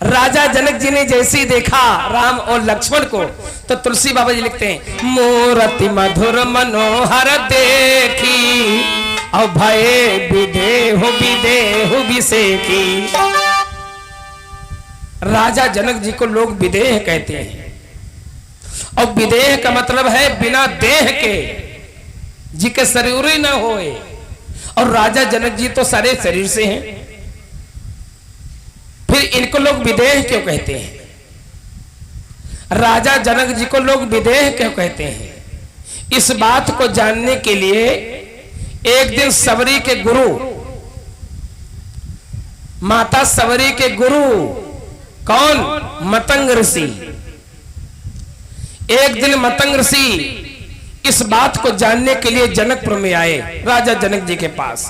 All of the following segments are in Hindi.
राजा जनक जी ने जैसे ही देखा राम और लक्ष्मण को, तो तुलसी बाबा जी लिखते हैं, मूरति मधुर मनोहर देखी और भय विदेहु विसेखी। राजा जनक जी को लोग विदेह कहते हैं, और विदेह का मतलब है बिना देह के, जी के शरीर ही न होए। और राजा जनक जी तो सारे शरीर से हैं, फिर इनको लोग विदेह क्यों कहते हैं? राजा जनक जी को लोग विदेह क्यों कहते हैं? इस बात को जानने के लिए एक दिन सबरी के गुरु, माता सबरी के गुरु कौन? मतंग ऋषि। एक दिन मतंग ऋषि इस बात को जानने के लिए जनकपुर में आए राजा जनक जी के पास।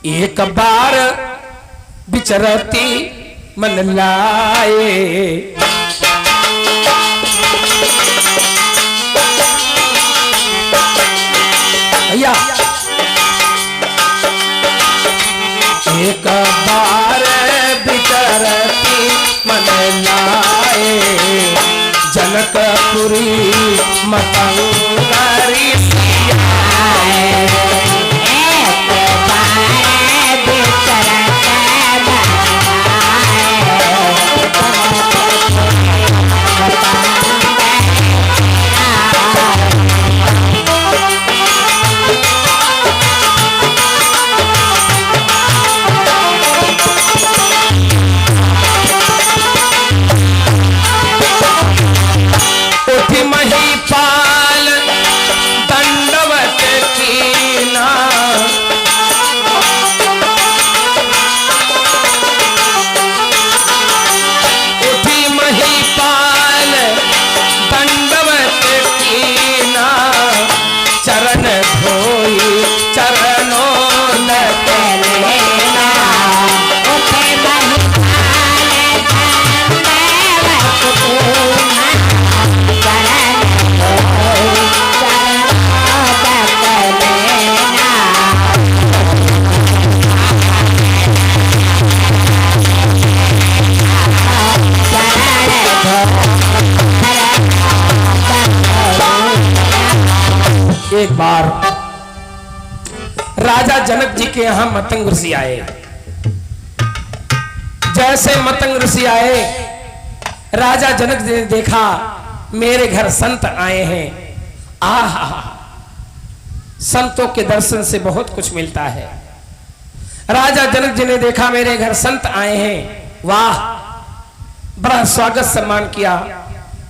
एक बार विचरती मन लाए, भैया एक बार विचरती मन लाए, जनकपुरी मतंगरी एक बार राजा जनक जी के यहां मतंग ऋषि आए। जैसे मतंग ऋषि आए, राजा जनक जी ने देखा मेरे घर संत आए हैं। आहा, संतों के दर्शन से बहुत कुछ मिलता है। राजा जनक जी ने देखा मेरे घर संत आए हैं, वाह, बड़ा स्वागत सम्मान किया,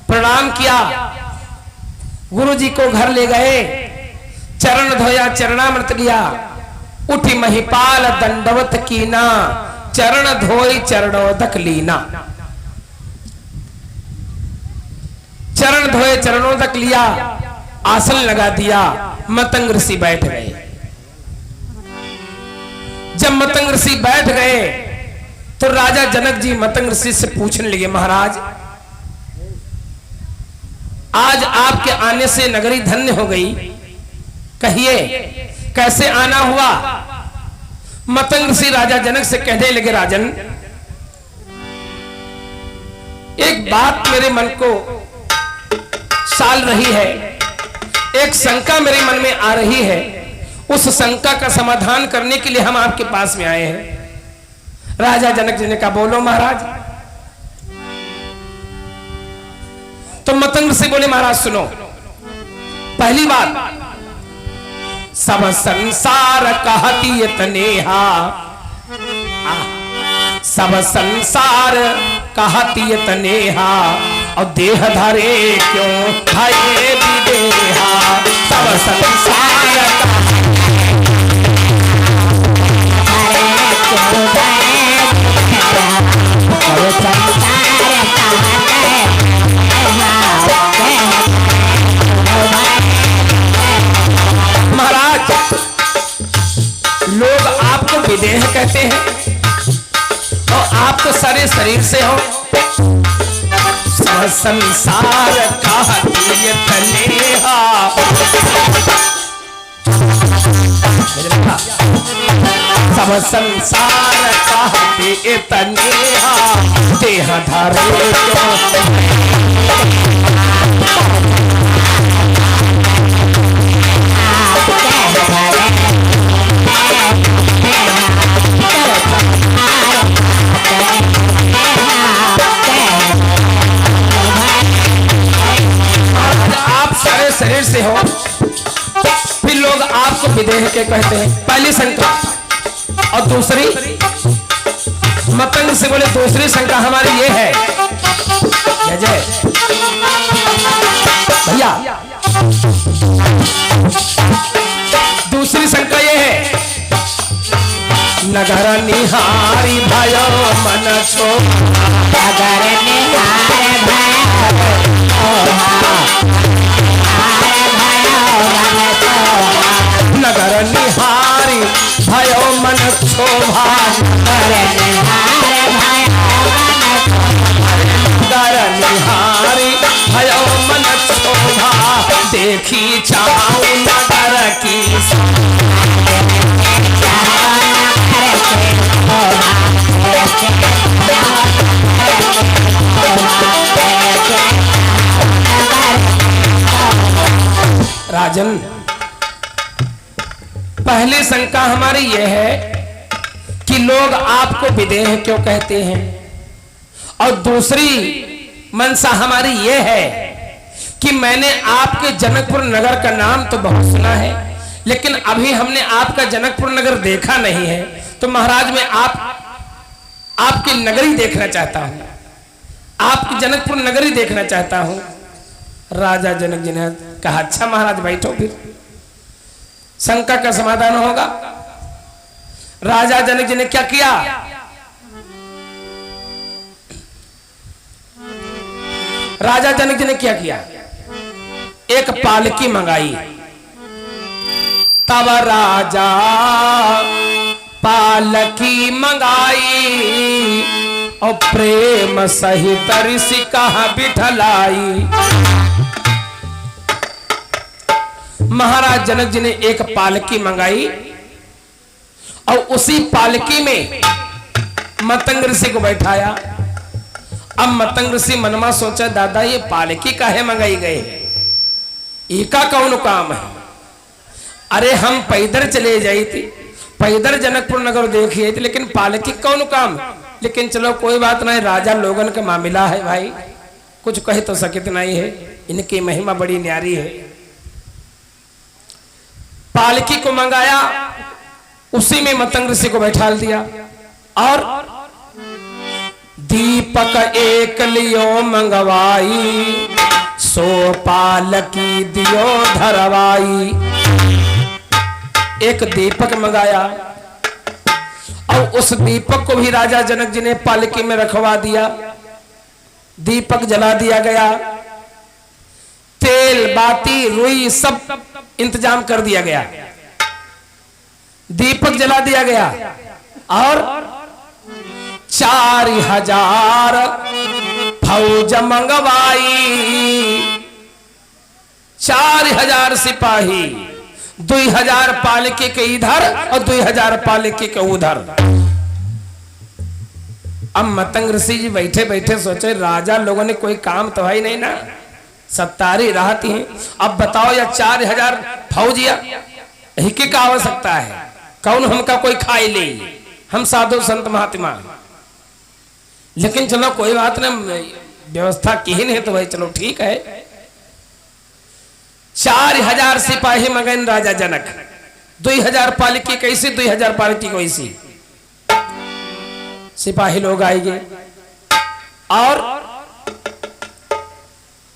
प्रणाम किया। गुरु जी को घर ले गए, चरण धोया, चरणामृत लिया, उठी महिपाल दंडवत कीना, चरण धोई चरणोदक लीना। चरण धोए, चरणोदक लिया, आसन लगा दिया, मतंग ऋषि बैठ गए। जब मतंग ऋषि बैठ गए तो राजा जनक जी मतंग ऋषि से पूछने लगे, महाराज आज आपके आने से नगरी धन्य हो गई, कहिए कैसे आना हुआ? मतंग ऋषि राजा जनक से कहने लगे, राजन एक बात मेरे मन को साल रही है, एक शंका मेरे मन में आ रही है, उस शंका का समाधान करने के लिए हम आपके पास में आए हैं। राजा जनक जी ने कहा, बोलो महाराज। तो मतंग ऋषि बोले, महाराज सुनो, पहली बात, सब संसार कहती तनेहा, सब संसार कहती तनेहा, और देह धरे क्यों भये विदेहा। सब संसार महाराज, लोग आपको विदेह कहते हैं और आप तो सारे शरीर से हो। सब संसार कहती तनेहा, सब संसार कहते इतने देह धारे आप सारे शरीर से हो, फिर लोग आपको विदेह के कहते हैं, पहली शंका। और दूसरी मतंग से बोले दूसरी शंका हमारी ये है, जय भैया, दूसरी शंका ये है, नगर निहारी भयो मन छो, नगर निहार नगर निहारी भयो मन शोभा, नगर निहारी भयो मन शोभा, देखी चाहूं नगर की राजन। पहली शंका हमारी यह है कि लोग आपको विदेह क्यों कहते हैं, और दूसरी मनसा हमारी यह है कि मैंने आपके जनकपुर नगर का नाम तो बहुत सुना है, लेकिन अभी हमने आपका जनकपुर नगर देखा नहीं है, तो महाराज मैं आपकी नगरी देखना चाहता हूं, आपकी जनकपुर नगरी देखना चाहता हूं। राजा जनक जी ने कहा अच्छा महाराज बैठो, फिर शंका का समाधान होगा। राजा जनक जी ने क्या किया, राजा जनक जी ने क्या किया, एक पालकी मंगाई। तब राजा पालकी मंगाई और प्रेम सहित ऋषि कहा बिठलाई। महाराज जनक जी ने एक पालकी मंगाई और उसी पालकी में मतंग ऋषि को बैठाया। अब मतंग ऋषि मनमा सोचा दादा ये पालकी काहे मंगाई गए, एका कौन काम है, अरे हम पैदल चले जाई थी, पैदल जनकपुर नगर देखिए थी, लेकिन पालकी कौन काम, लेकिन चलो कोई बात नहीं, राजा लोगन का मामला है भाई, कुछ कहे तो सकित नहीं है, इनकी महिमा बड़ी न्यारी है। पालकी को मंगाया, उसी में मतंग ऋषि को बैठा दिया और दीपक एक लियो मंगवाई, सो पालकी दियो धरवाई। एक दीपक मंगाया और उस दीपक को भी राजा जनक जी ने पालकी में रखवा दिया। दीपक जला दिया गया, तेल बाती रुई सब इंतजाम कर दिया गया, दीपक जला दिया गया और 4000 फौज मंगवाई। 4000 सिपाही, 2000 पालकी के इधर और 2000 पालकी के उधर। अब मतंग ऋषि जी बैठे बैठे सोचे राजा लोगों ने कोई काम तो है नहीं ना, सत्तारी रहती हैं, अब बताओ या 4000 फौजिया हिके का आवश्यकता है, कौन हमका कोई खाई ले, हम साधु संत महात्मा, लेकिन चलो कोई बात नहीं, व्यवस्था की ही नहीं तो भाई चलो ठीक है। 4000 सिपाही मगन राजा जनक, 2000 पालकी कैसी, 2000 पालकी कैसी, सिपाही लोग आएंगे और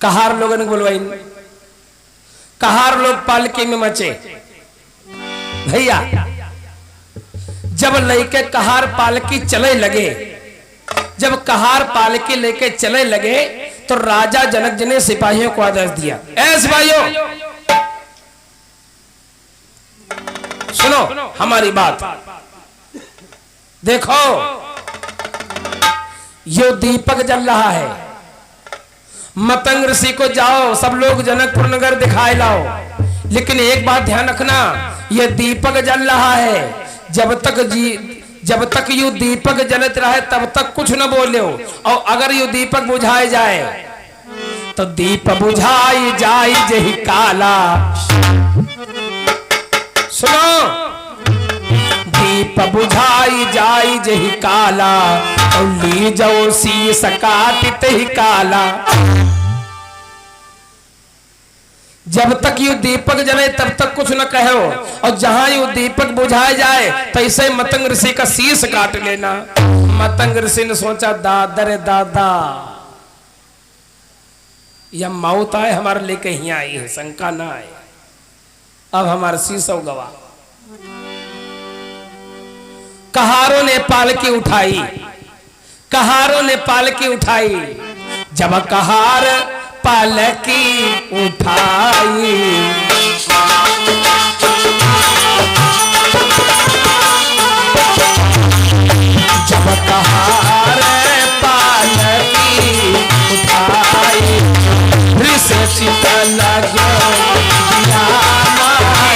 कहार लोगों ने बुलवाई। कहार लोग पालकी में मचे। भैया जब लेके कहार पालकी चले लगे, जब कहार पालकी लेके चले लगे तो राजा जनक जी ने सिपाहियों को आदेश दिया, ए सिपाहियों सुनो हमारी बात, देखो यो दीपक जल रहा है, मतंग ऋषि को जाओ सब लोग जनकपुर नगर दिखाए लाओ, लेकिन एक बात ध्यान रखना, ये दीपक जल रहा है, जब तक यू दीपक जलत रहे तब तक कुछ न बोले हो, और अगर यू दीपक बुझाए जाए तो दीप बुझाई जाए जही काला। सुनो, दीप बुझाई जाई जही काला, और ली जाओ शीस काटित ही काला। जब तक यू दीपक जले तब तक कुछ न कहो, और जहां यू दीपक बुझाए जाए तैसे मतंग ऋषि का शीस काट लेना। मतंग ऋषि ने सोचा, दादा रे दादा, यह मौत आए हमारे लेके ही आई है, शंका ना आए, अब हमारा शीस गवा। कहारों ने पालकी उठाई, कहारों ने पालकी उठाई। जब कहार पालकी उठाई, जब कहार पालकी उठाई, ऋषि चित लगे दिया माजाए।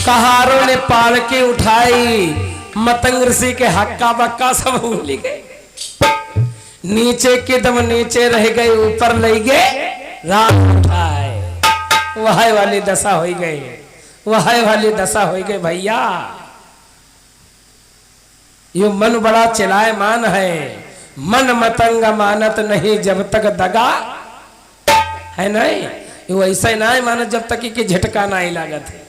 कहारों ने पालकी उठाई, मतंग ऋषि के हक्का बक्का सब भूल गए। नीचे के दम नीचे रह गए, ऊपर ले गए रात उठाए। वह वाली दशा हो गई, वह वाली दशा हो गई भैया। यो मन बड़ा चलायमान है, मन मतंग मानत नहीं जब तक दगा है। नहीं, यो ऐसा ना ही मानत जब तक कि झटका ना ही लागत है।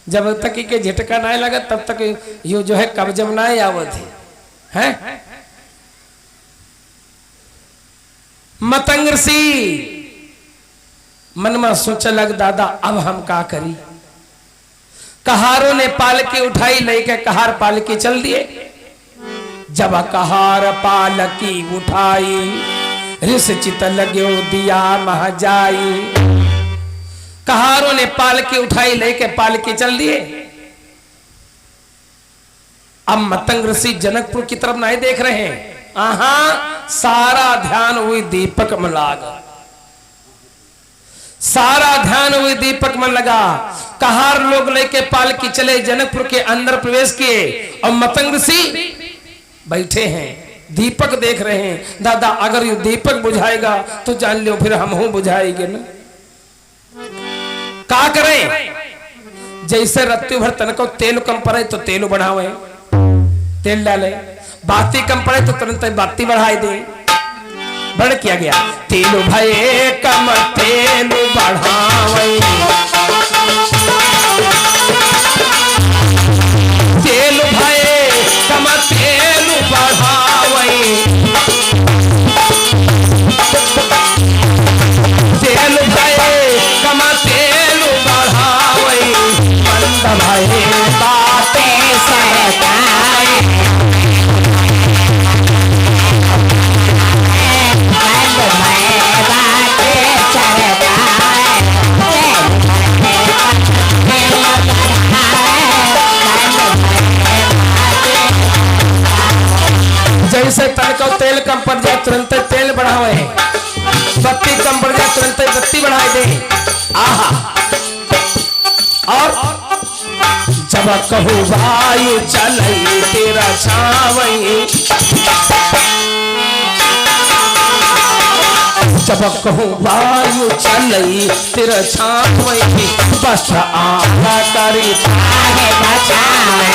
जब तक के झटका ना लगा तब तक यो जो है कब्जम ना आवत है। मतंग ऋषि मन में सोच लग, दादा अब हम का करी। कहारों ने पालकी उठाई, लेके कहार पालकी चल दिए। जब कहार पालकी उठाई, ऋषि चित लग्यो दिया मह जाई। कहारों ने पालकी उठाई, लेके पालकी चल दिए। अब मतंग ऋषि जनकपुर की तरफ नहीं देख रहे हैं, आहा सारा ध्यान हुई दीपक में लगा, सारा ध्यान हुई दीपक में लगा। कहार लोग लेके पालकी चले, जनकपुर के अंदर प्रवेश किए, और मतंग ऋषि बैठे हैं, दीपक देख रहे हैं। दादा अगर ये दीपक बुझाएगा तो जान लो फिर हम हो बुझाएंगे ना। का करें? जैसे रत्ती भर तनको तेल कम पड़े तो तेल बढ़ावे, तेल डाले, बाती कम पड़े तो तुरंत बाती बढ़ाई दे। बढ़ किया गया, तेल भये कम तेल बढ़ावे, तेल भये कम तेल बढ़ावे, तेल भये कम तेल बढ़ावे, मंद भये बातें सरकाए, जैसे तनका तेल कम पड़ जाए तुरंत तेल बढ़ावे, बत्ती कम पड़ जाए तुरंत बत्ती बढ़ाए दे। आहा, और जब कहूँ वायु चलई तेरा छावई, जब कहूँ वायु चलई तेरा छावई, बस आगा करी ताहे बचाए,